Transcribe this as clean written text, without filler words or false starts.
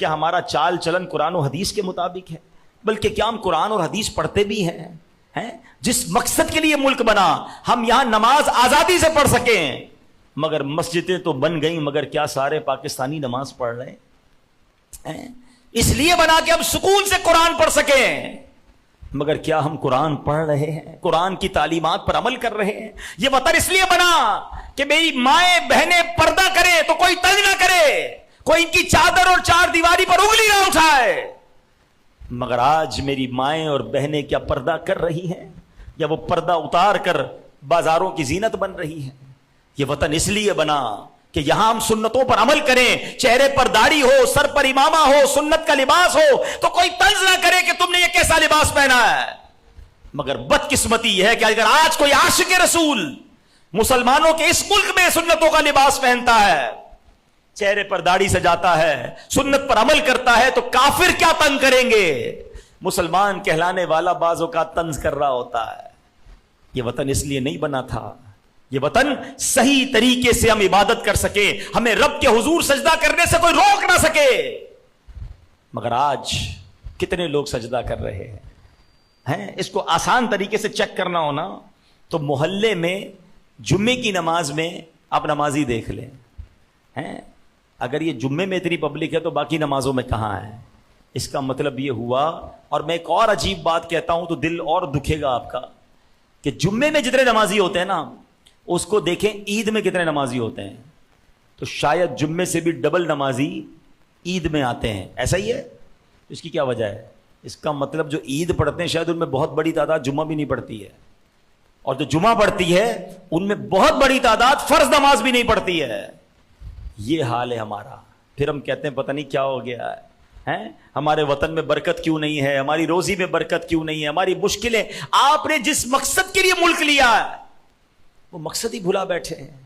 کیا ہمارا چال چلن قرآن و حدیث کے مطابق ہے؟ بلکہ کیا ہم قرآن اور حدیث پڑھتے بھی ہیں؟ جس مقصد کے لیے ملک بنا، ہم یہاں نماز آزادی سے پڑھ سکیں، مگر مسجدیں تو بن گئیں، مگر کیا سارے پاکستانی نماز پڑھ رہے ہیں؟ اس لیے بنا کہ ہم سکون سے قرآن پڑھ سکیں، مگر کیا ہم قرآن پڑھ رہے ہیں؟ قرآن کی تعلیمات پر عمل کر رہے ہیں؟ یہ وطن اس لیے بنا کہ میری مائیں بہنیں پردہ کریں تو کوئی تنگ نہ کرے، کوئی ان کی چادر اور چار دیواری پر انگلی نہ اٹھائے، مگر آج میری مائیں اور بہنیں کیا پردہ کر رہی ہیں، یا وہ پردہ اتار کر بازاروں کی زینت بن رہی ہیں؟ یہ وطن اس لیے بنا کہ یہاں ہم سنتوں پر عمل کریں، چہرے پر داڑھی ہو، سر پر امامہ ہو، سنت کا لباس ہو، تو کوئی طنز نہ کرے کہ تم نے یہ کیسا لباس پہنا ہے۔ مگر بدقسمتی یہ ہے کہ اگر آج کوئی عاشق رسول مسلمانوں کے اس ملک میں سنتوں کا لباس پہنتا ہے، چہرے پر داڑھی سجاتا ہے، سنت پر عمل کرتا ہے، تو کافر کیا تنگ کریں گے؟ مسلمان کہلانے والا بعض اوقات طنز کر رہا ہوتا ہے۔ یہ وطن اس لیے نہیں بنا تھا، یہ وطن صحیح طریقے سے ہم عبادت کر سکے، ہمیں رب کے حضور سجدہ کرنے سے کوئی روک نہ سکے، مگر آج کتنے لوگ سجدہ کر رہے ہیں؟ اس کو آسان طریقے سے چیک کرنا ہونا تو محلے میں جمعے کی نماز میں آپ نمازی دیکھ لیں، اگر یہ جمعے میں اتنی پبلک ہے تو باقی نمازوں میں کہاں ہے؟ اس کا مطلب یہ ہوا، اور میں ایک اور عجیب بات کہتا ہوں تو دل اور دکھے گا آپ کا، کہ جمعے میں جتنے نمازی ہوتے ہیں نا، اس کو دیکھیں عید میں کتنے نمازی ہوتے ہیں، تو شاید جمعے سے بھی ڈبل نمازی عید میں آتے ہیں۔ ایسا ہی ہے؟ اس کی کیا وجہ ہے؟ اس کا مطلب جو عید پڑھتے ہیں شاید ان میں بہت بڑی تعداد جمعہ بھی نہیں پڑھتی ہے، اور جو جمعہ پڑھتی ہے ان میں بہت بڑی تعداد فرض نماز بھی نہیں پڑھتی ہے۔ یہ حال ہے ہمارا، پھر ہم کہتے ہیں پتہ نہیں کیا ہو گیا ہے، ہمارے وطن میں برکت کیوں نہیں ہے، ہماری روزی میں برکت کیوں نہیں ہے، ہماری مشکلیں۔ آپ نے جس مقصد کے لیے ملک لیا ہے وہ مقصد ہی بھلا بیٹھے ہیں۔